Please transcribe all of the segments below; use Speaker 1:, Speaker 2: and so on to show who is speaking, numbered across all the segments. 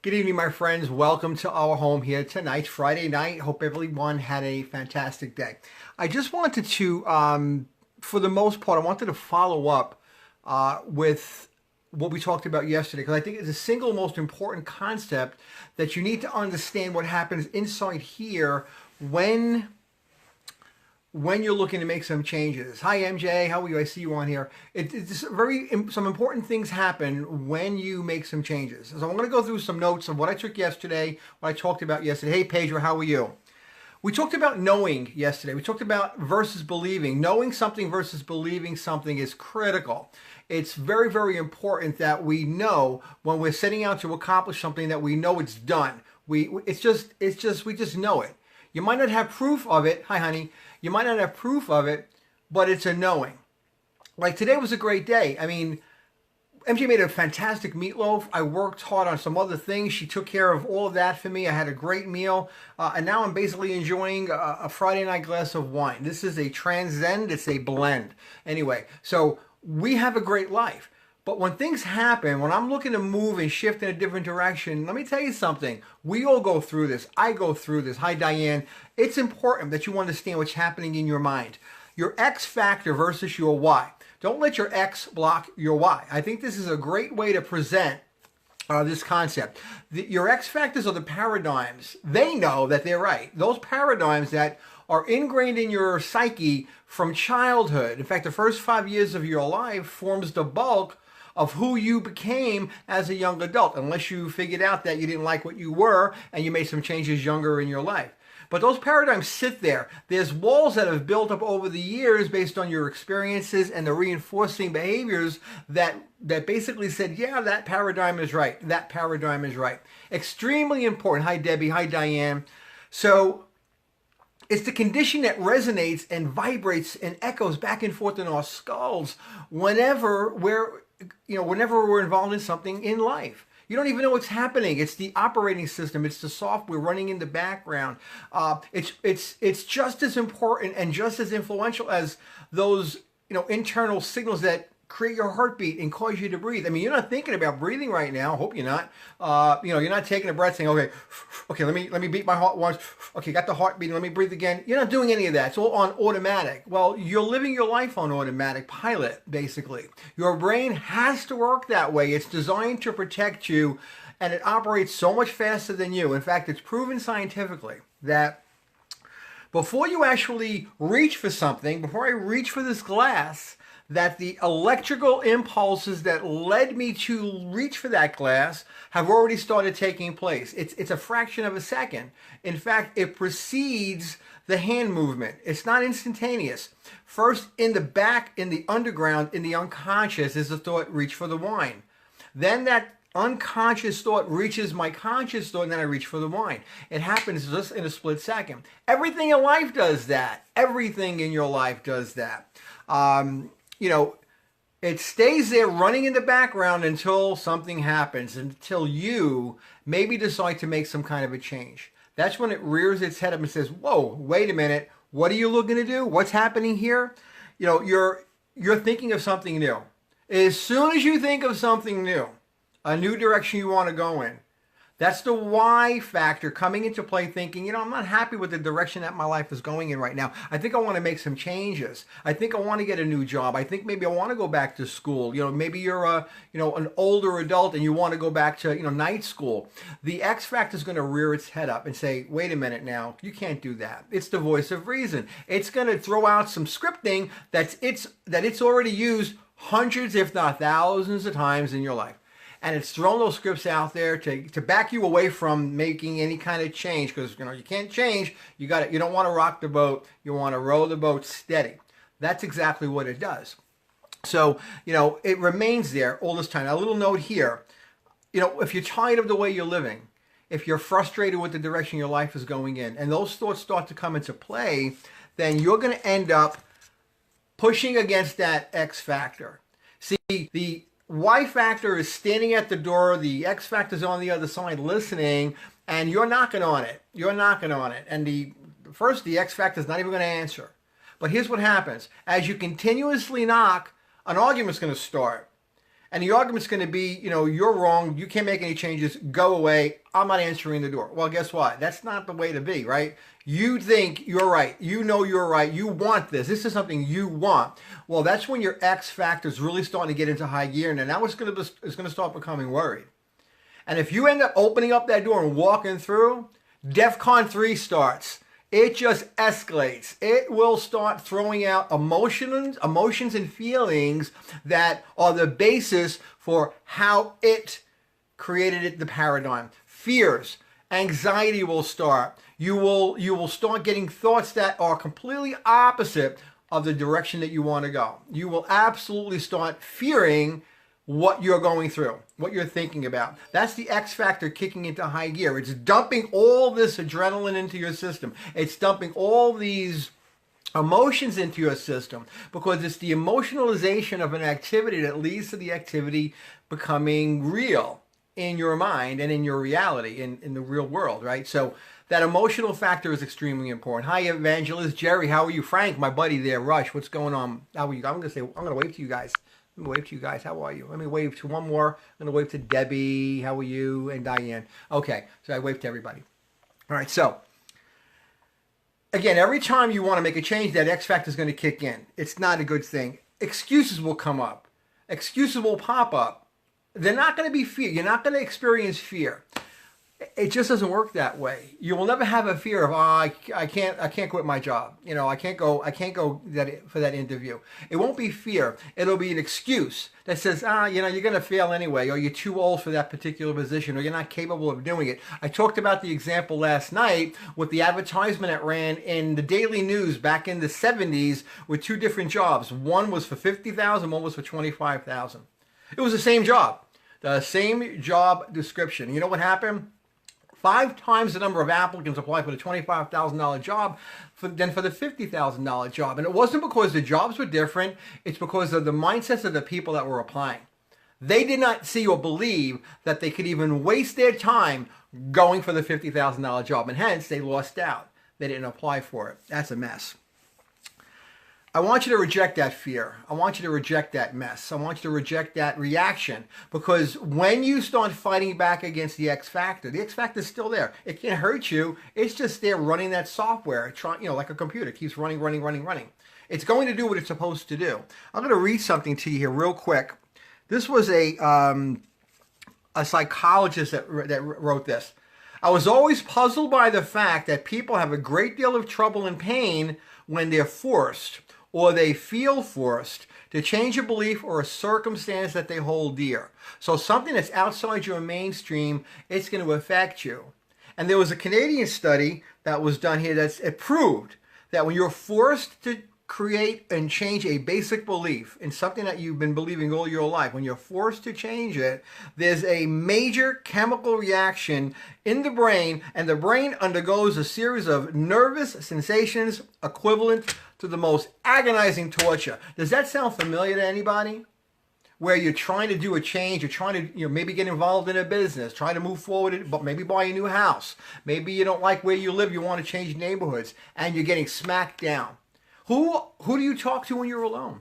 Speaker 1: Good evening, my friends. Welcome to our home here tonight, Friday night. Hope everyone had a fantastic day. I just wanted to, for the most part, I wanted to follow up with what we talked about yesterday because I think it's the single most important concept that you need to understand what happens inside here when you're looking to make some changes. Hi, MJ. How are you? I see you on here. It's some important things happen when you make some changes. So I'm going to go through some notes of what I took yesterday, what I talked about yesterday. Hey, Pedro, how are you? We talked about knowing yesterday. We talked about versus believing. Knowing something versus believing something is critical. It's very, very important that we know when we're setting out to accomplish something that we know it's done. We just know it. You might not have proof of it. Hi, honey. You might not have proof of it, but it's a knowing. Like today was a great day. I mean, MJ made a fantastic meatloaf. I worked hard on some other things. She took care of all of that for me. I had a great meal. And now I'm basically enjoying a Friday night glass of wine. This is a transcend. It's a blend. Anyway, so we have a great life. But when things happen, when I'm looking to move and shift in a different direction, let me tell you something. We all go through this. I go through this. Hi, Diane. It's important that you understand what's happening in your mind. Your X factor versus your Y. Don't let your X block your Y. I think this is a great way to present this concept. Your X factors are the paradigms. They know that they're right. Those paradigms that are ingrained in your psyche from childhood. In fact, the first 5 years of your life forms the bulk of who you became as a young adult, unless you figured out that you didn't like what you were and you made some changes younger in your life. But those paradigms sit there. There's walls that have built up over the years based on your experiences and the reinforcing behaviors that basically said, yeah, that paradigm is right. That paradigm is right. Extremely important. Hi, Debbie. Hi, Diane. So it's the condition that resonates and vibrates and echoes back and forth in our skulls whenever we're involved in something in life. You don't even know what's happening. It's the operating system. It's the software running in the background. It's just as important and just as influential as those internal signals that create your heartbeat and cause you to breathe. I mean, you're not thinking about breathing right now. I hope you're not. You're not taking a breath saying, okay, let me beat my heart once. Okay, got the heart beating. Let me breathe again. You're not doing any of that. It's all on automatic. Well, you're living your life on automatic pilot, basically. Your brain has to work that way. It's designed to protect you, and it operates so much faster than you. In fact, it's proven scientifically that before you actually reach for something, before I reach for this glass, that the electrical impulses that led me to reach for that glass have already started taking place. It's a fraction of a second. In fact, it precedes the hand movement. It's not instantaneous. First, in the back, in the underground, in the unconscious, is the thought, reach for the wine. Then that unconscious thought reaches my conscious thought, and then I reach for the wine. It happens just in a split second. Everything in life does that. Everything in your life does that. It stays there running in the background until something happens, until you maybe decide to make some kind of a change. That's when it rears its head up and says, whoa, wait a minute. What are you looking to do? What's happening here? You're thinking of something new. As soon as you think of something new, a new direction you want to go in, that's the why factor coming into play, thinking, I'm not happy with the direction that my life is going in right now. I think I want to make some changes. I think I want to get a new job. I think maybe I want to go back to school. Maybe you're an older adult and you want to go back to, night school. The X factor is going to rear its head up and say, wait a minute now, you can't do that. It's the voice of reason. It's going to throw out some scripting that it's already used hundreds, if not thousands of times in your life. And it's thrown those scripts out there to back you away from making any kind of change, because you can't change. You don't want to rock the boat. You want to row the boat steady. That's exactly what it does. So it remains there all this time. Now, a little note here. If you're tired of the way you're living, if you're frustrated with the direction your life is going in, and those thoughts start to come into play, then you're going to end up pushing against that X factor. See, the Y factor is standing at the door, the X factor is on the other side listening, and you're knocking on it. You're knocking on it. And the X factor is not even going to answer. But here's what happens. As you continuously knock, an argument's going to start. And the argument's going to be, you're wrong. You can't make any changes. Go away. I'm not answering the door. Well, guess what? That's not the way to be, right? You think you're right. You know you're right. You want this. This is something you want. Well, that's when your X factor is really starting to get into high gear, and now it's going to start becoming worried. And if you end up opening up that door and walking through, DEFCON 3 starts. It just escalates. It will start throwing out emotions and feelings that are the basis for how it created the paradigm. Fears, anxiety will start. You will start getting thoughts that are completely opposite of the direction that you want to go. You will absolutely start fearing what you're going through, what you're thinking about. That's the X factor kicking into high gear. It's dumping all this adrenaline into your system. It's dumping all these emotions into your system because it's the emotionalization of an activity that leads to the activity becoming real in your mind and in your reality, in the real world, right? So that emotional factor is extremely important. Hi, Evangelist Jerry. How are you? Frank, my buddy there. Rush, what's going on? How are you? I'm going to wave to you guys. Let me wave to you guys. How are you? Let me wave to one more. I'm going to wave to Debbie. How are you? And Diane. Okay, so I waved to everybody. All right, so again, every time you want to make a change, that X factor is going to kick in. It's not a good thing. Excuses will come up. Excuses will pop up. They're not going to be fear. You're not going to experience fear. It just doesn't work that way. You will never have a fear of, I can't quit my job. I can't go for that interview. It won't be fear. It'll be an excuse that says, you're going to fail anyway, or you're too old for that particular position, or you're not capable of doing it. I talked about the example last night with the advertisement that ran in the Daily News back in the 70s with two different jobs. One was for $50,000, one was for $25,000. It was the same job, the same job description. You know what happened? 5 times the number of applicants applied for the $25,000 job than for the $50,000 job. And it wasn't because the jobs were different. It's because of the mindsets of the people that were applying. They did not see or believe that they could even waste their time going for the $50,000 job. And hence, they lost out. They didn't apply for it. That's a mess. I want you to reject that fear. I want you to reject that mess. I want you to reject that reaction, because when you start fighting back against the X factor is still there. It can't hurt you. It's just there running that software, like a computer. It keeps running. It's going to do what it's supposed to do. I'm going to read something to you here real quick. This was a psychologist that wrote this. I was always puzzled by the fact that people have a great deal of trouble and pain when they're forced, or they feel forced to change a belief or a circumstance that they hold dear. So something that's outside your mainstream, it's going to affect you. And there was a Canadian study that was done here it proved that when you're forced to create and change a basic belief in something that you've been believing all your life, when you're forced to change it, there's a major chemical reaction in the brain, and the brain undergoes a series of nervous sensations equivalent to the most agonizing torture. Does that sound familiar to anybody? Where you're trying to do a change, you're trying to maybe get involved in a business, trying to move forward, but maybe buy a new house. Maybe you don't like where you live, you want to change neighborhoods, and you're getting smacked down. Who do you talk to when you're alone?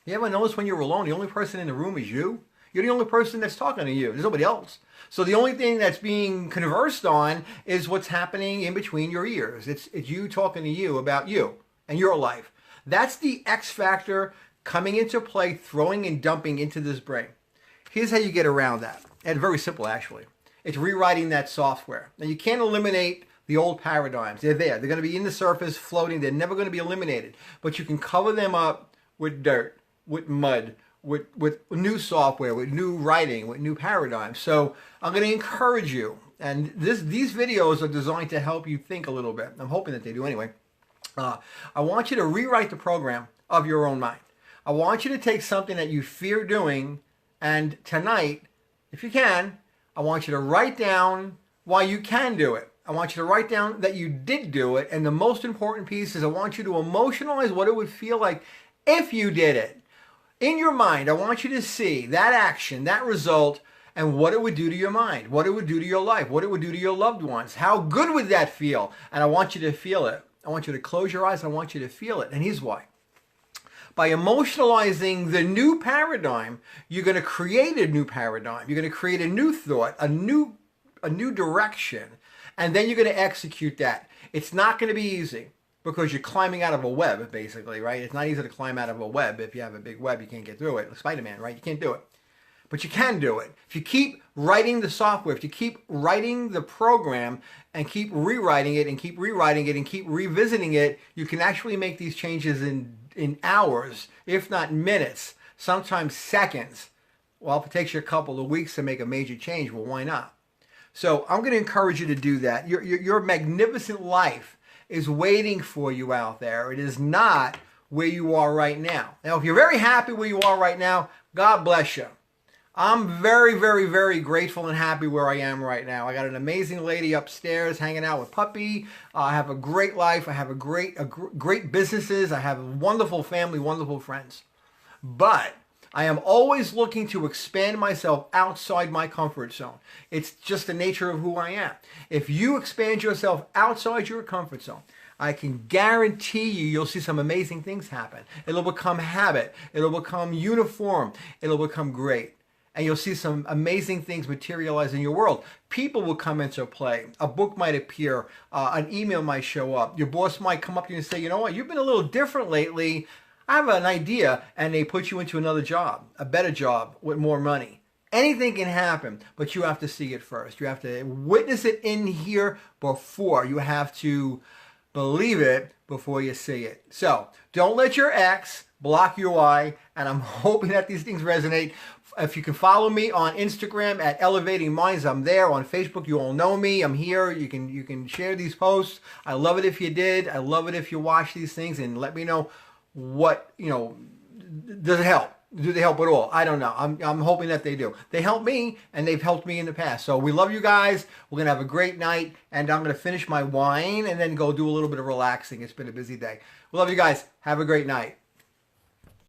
Speaker 1: You ever notice when you're alone, the only person in the room is you? You're the only person that's talking to you. There's nobody else. So the only thing that's being conversed on is what's happening in between your ears. It's you talking to you about you and your life. That's the X factor coming into play, throwing and dumping into this brain. Here's how you get around that. And very simple, actually. It's rewriting that software. Now, you can't eliminate the old paradigms. They're there. They're going to be in the surface, floating. They're never going to be eliminated. But you can cover them up with dirt, with mud, with new software, with new writing, with new paradigms. So I'm going to encourage you. And these videos are designed to help you think a little bit. I'm hoping that they do anyway. I want you to rewrite the program of your own mind. I want you to take something that you fear doing, and tonight, if you can, I want you to write down why you can do it. I want you to write down that you did do it, and the most important piece is I want you to emotionalize what it would feel like if you did it. In your mind, I want you to see that action, that result, and what it would do to your mind, what it would do to your life, what it would do to your loved ones. How good would that feel? And I want you to feel it. I want you to close your eyes, and I want you to feel it. And here's why. By emotionalizing the new paradigm, you're going to create a new paradigm. You're going to create a new thought, a new direction, and then you're going to execute that. It's not going to be easy because you're climbing out of a web, basically, right? It's not easy to climb out of a web. If you have a big web, you can't get through it. Like Spider-Man, right? You can't do it. But you can do it. If you keep writing the software, if you keep writing the program and keep rewriting it and keep rewriting it and keep revisiting it, you can actually make these changes in hours, if not minutes, sometimes seconds. Well, if it takes you a couple of weeks to make a major change, well, why not? So I'm going to encourage you to do that. Your magnificent life is waiting for you out there. It is not where you are right now. Now, if you're very happy where you are right now, God bless you. I'm very, very, very grateful and happy where I am right now. I got an amazing lady upstairs hanging out with puppy. I have a great life. I have great businesses. I have a wonderful family, wonderful friends. But I am always looking to expand myself outside my comfort zone. It's just the nature of who I am. If you expand yourself outside your comfort zone, I can guarantee you'll see some amazing things happen. It'll become habit. It'll become uniform. It'll become great. And you'll see some amazing things materialize in your world. People will come into play. A book might appear. An email might show up. Your boss might come up to you and say, you know what, you've been a little different lately. I have an idea. And they put you into another job, a better job with more money. Anything can happen, but you have to see it first. You have to witness it in here before. You have to believe it before you see it. So don't let your ex block your eye. And I'm hoping that these things resonate. If you can follow me on Instagram at Elevating Minds, I'm there. On Facebook, you all know me. I'm here. You can share these posts. I love it if you did. I love it if you watch these things and let me know what, does it help? Do they help at all? I don't know. I'm hoping that they do. They help me, and they've helped me in the past. So we love you guys. We're going to have a great night, and I'm going to finish my wine and then go do a little bit of relaxing. It's been a busy day. We love you guys. Have a great night.